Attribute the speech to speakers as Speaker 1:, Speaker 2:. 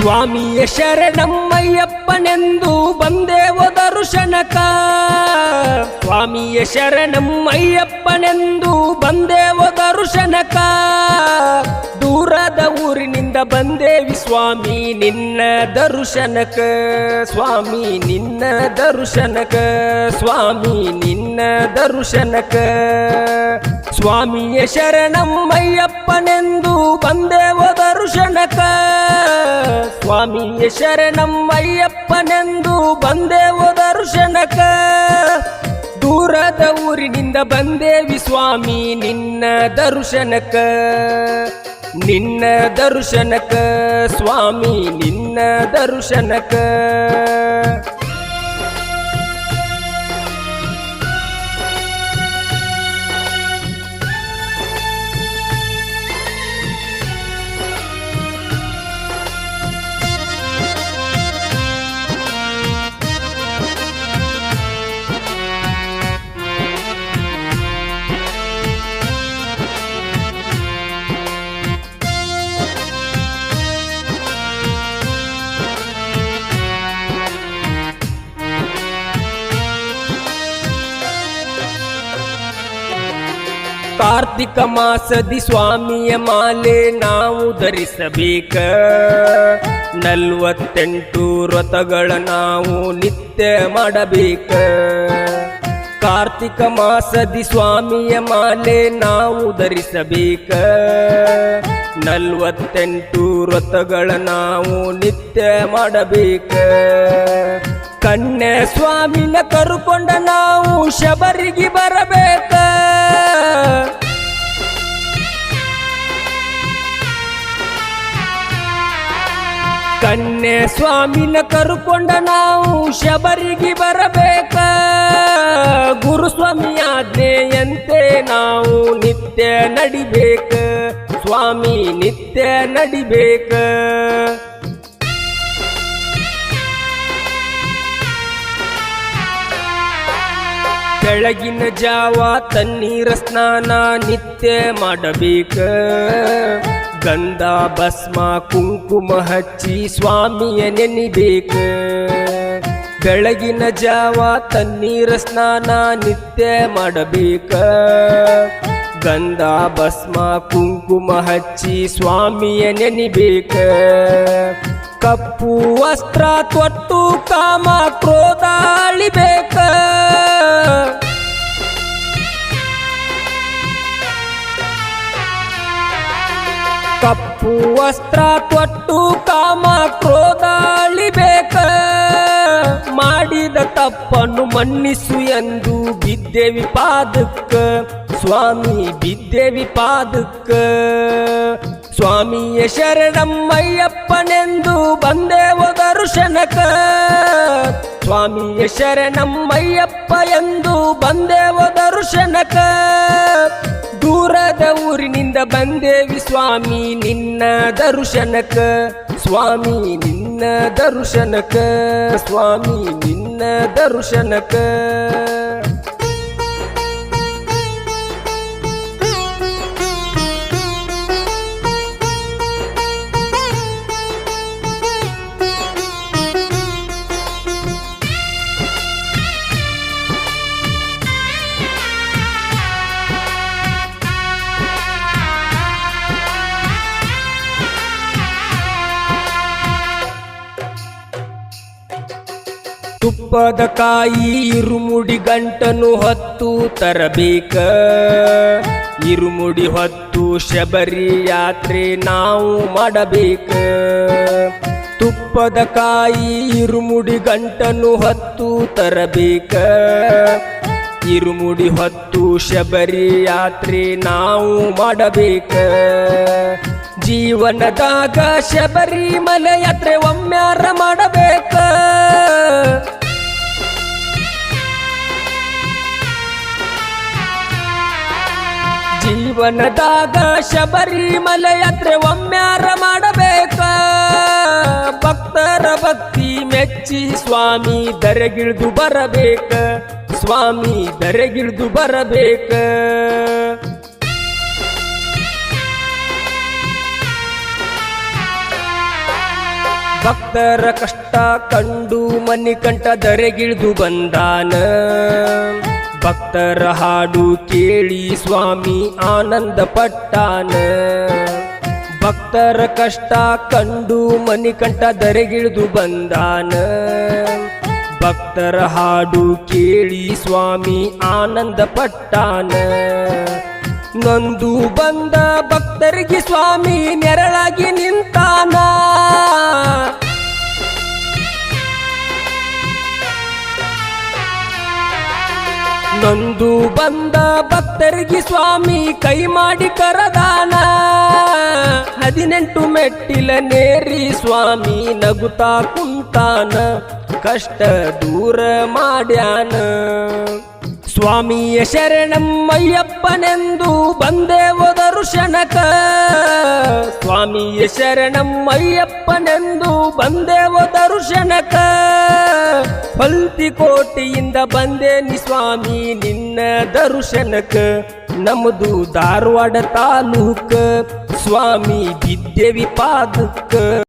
Speaker 1: ಸ್ವಾಮಿಯ ಶರಣಮ್ಮಯ್ಯಪ್ಪನೆಂದು ಬಂದೇವ ದರ್ಶನಕ ಸ್ವಾಮಿಯ ಶರಣಮ್ಮಯ್ಯಪ್ಪನೆಂದು ಬಂದೇವ ದರ್ಶನಕ ದೂರದ ಊರಿನಿಂದ ಬಂದೇವಿ ಸ್ವಾಮಿ ನಿನ್ನ ದರ್ಶನಕ ಸ್ವಾಮಿ ನಿನ್ನ ದರ್ಶನಕ ಸ್ವಾಮಿ ನಿನ್ನ ದರ್ಶನಕ ಸ್ವಾಮಿಯ ಶರಣಮ್ಮಯ್ಯಪ್ಪನೆಂದು ಬಂದೇವ ದರ್ಶನಕ ಸ್ವಾಮಿಯ ಶರಣಮ್ಮಯ್ಯಪ್ಪನೆಂದು ಬಂದೇವ ದರ್ಶನಕ ದೂರದ ಊರಿನಿಂದ ಬಂದೇವಿ ಸ್ವಾಮಿ ನಿನ್ನ ದರ್ಶನಕ ನಿನ್ನ ದರ್ಶನಕ ಸ್ವಾಮಿ ನಿನ್ನ ದರ್ಶನಕ ಕಾರ್ತಿಕ ಮಾಸದಿ ಸ್ವಾಮಿಯ ಮಾಲೆ ನಾವು ಧರಿಸಬೇಕ 48 ವ್ರತಗಳ ನಾವು ನಿತ್ಯ ಮಾಡಬೇಕ ಕಾರ್ತಿಕ ಮಾಸದಿ ಸ್ವಾಮಿಯ ಮಾಲೆ ನಾವು ಧರಿಸಬೇಕ 48 ವ್ರತಗಳ ನಾವು ನಿತ್ಯ ಮಾಡಬೇಕ ಕನ್ಯೆ ಸ್ವಾಮಿನ ಕರುಕೊಂಡ ನಾವು ಶಬರಿಗೆ ಬರಬೇಕ ಕನ್ಯೆ ಸ್ವಾಮಿನ ಕರುಕೊಂಡ ನಾವು ಶಬರಿಗೆ ಬರಬೇಕ ಗುರುಸ್ವಾಮಿ ಆಜ್ಞೆಯಂತೆ ನಾವು ನಿತ್ಯ ನಡಿಬೇಕ ಸ್ವಾಮಿ ನಿತ್ಯ ನಡಿಬೇಕ ಬೆಳಗಿನ ಜಾವ ತಣ್ಣೀರ ಸ್ನಾನ ನಿತ್ಯ ಮಾಡಬೇಕ ಗಂಧ ಭಸ್ಮ ಕುಂಕುಮ ಹಚ್ಚಿ ಸ್ವಾಮಿಯ ನೆನಿಬೇಕ ಬೆಳಗಿನ ಜಾವ ತಣ್ಣೀರ ಸ್ನಾನ ನಿತ್ಯ ಮಾಡಬೇಕ ಗಂಧ ಭಸ್ಮ ಕುಂಕುಮ ಹಚ್ಚಿ ಸ್ವಾಮಿಯ ನೆನಿಬೇಕ ಕಪ್ಪು ವಸ್ತ್ರ ತೊಟ್ಟು ಕಾಮ ಕ್ರೋಧ ಅಳಿಬೇಕ ಕಪ್ಪು ವಸ್ತ್ರ ತೊಟ್ಟು ಕಾಮ ಕ್ರೋಧ ಅಳಿಬೇಕ ಮಾಡಿದ ತಪ್ಪನ್ನು ಮನ್ನಿಸು ಎಂದು ಬಿದ್ದೇವಿ ಪಾದಕ್ಕ ಸ್ವಾಮಿ ಬಿದ್ದೇವಿ ಪಾದಕ್ಕ ಸ್ವಾಮಿಯ ಶರಣಮ್ಮಯ್ಯಪ್ಪನೆಂದು ಬಂದೇವ ದರ್ಶನಕ ಸ್ವಾಮಿಯ ಶರಣಮ್ಮಯ್ಯಪ್ಪ ಎಂದು ಬಂದೇವ ದರ್ಶನಕ ದೂರದ ಊರಿನಿಂದ ಬಂದೇವಿ ಸ್ವಾಮಿ ನಿನ್ನ ದರ್ಶನಕ ಸ್ವಾಮಿ ನಿನ್ನ ದರ್ಶನಕ ಸ್ವಾಮಿ ನಿನ್ನ ದರ್ಶನಕ ತುಪ್ಪದ ಕಾಯಿ ಇರುಮುಡಿ ಗಂಟನು ಹೊತ್ತು ತರಬೇಕ ಇರುಮುಡಿ ಹೊತ್ತು ಶಬರಿ ಯಾತ್ರೆ ನಾವು ಮಾಡಬೇಕ ತುಪ್ಪದ ಕಾಯಿ ಇರುಮುಡಿ ಗಂಟನು ಹೊತ್ತು ತರಬೇಕ ಇರುಮುಡಿ ಹೊತ್ತು ಶಬರಿ ಯಾತ್ರೆ ನಾವು ಮಾಡಬೇಕ ಜೀವನದಾಗ ಶಬರಿಮಲೆ ಯಾತ್ರೆ ಒಮ್ಮ್ಯಾರ ಮಾಡಬೇಕ ಜೀವನದಾಗ ಶಬರಿಮಲೆ ಯಾತ್ರೆ ಒಮ್ಮ್ಯಾರ ಮಾಡಬೇಕ ಭಕ್ತರ ಭಕ್ತಿ ಮೆಚ್ಚಿ ಸ್ವಾಮಿ ದರೆಗಿಳಿದು ಬರಬೇಕ ಸ್ವಾಮಿ ದರೆಗಿಳಿದು ಬರಬೇಕ ಭಕ್ತರ ಕಷ್ಟ ಕಂಡು ಮಣಿಕಂಠ ಧರೆಗಿಳಿದು ಬಂದಾನ ಭಕ್ತರ ಹಾಡು ಕೇಳಿ ಸ್ವಾಮಿ ಆನಂದ ಪಟ್ಟಾನ ಭಕ್ತರ ಕಷ್ಟ ಕಂಡು ಮಣಿಕಂಠ ಧರೆಗಿಳಿದು ಬಂದಾನ ಭಕ್ತರ ಹಾಡು ಕೇಳಿ ಸ್ವಾಮಿ ಆನಂದ ಪಟ್ಟಾನ ನೊಂದು ಬಂದ ಭಕ್ತರಿಗೆ ಸ್ವಾಮಿ ನೆರಳಾಗಿ ನಿಂತಾನ ನೊಂದು ಬಂದ ಭಕ್ತರಿಗೆ ಸ್ವಾಮಿ ಕೈ ಮಾಡಿ ಕರದಾನ 18 ಮೆಟ್ಟಿಲ ನೇರಿ ಸ್ವಾಮಿ ನಗುತ್ತಾ ಕುಂತಾನ ಕಷ್ಟ ದೂರ ಮಾಡ್ಯಾನ ಸ್ವಾಮಿಯ ಶರಣಮ್ಮಯ್ಯಪ್ಪನೆಂದು ಬಂದೇವ ದರ್ಶನಕ ಸ್ವಾಮಿಯ ಶರಣಮ್ಮಯ್ಯಪ್ಪನೆಂದು ಬಂದೇವ ದರ್ಶನಕ ಕೋಟೆಯಿಂದ ಬಂದೇನಿ ಸ್ವಾಮಿ ನಿನ್ನ ದರ್ಶನಕ ನಮ್ಮದು ಧಾರವಾಡ ತಾಲೂಕ ಸ್ವಾಮಿ ಬಿದ್ದೇವಿ ಪಾದಕ್ಕ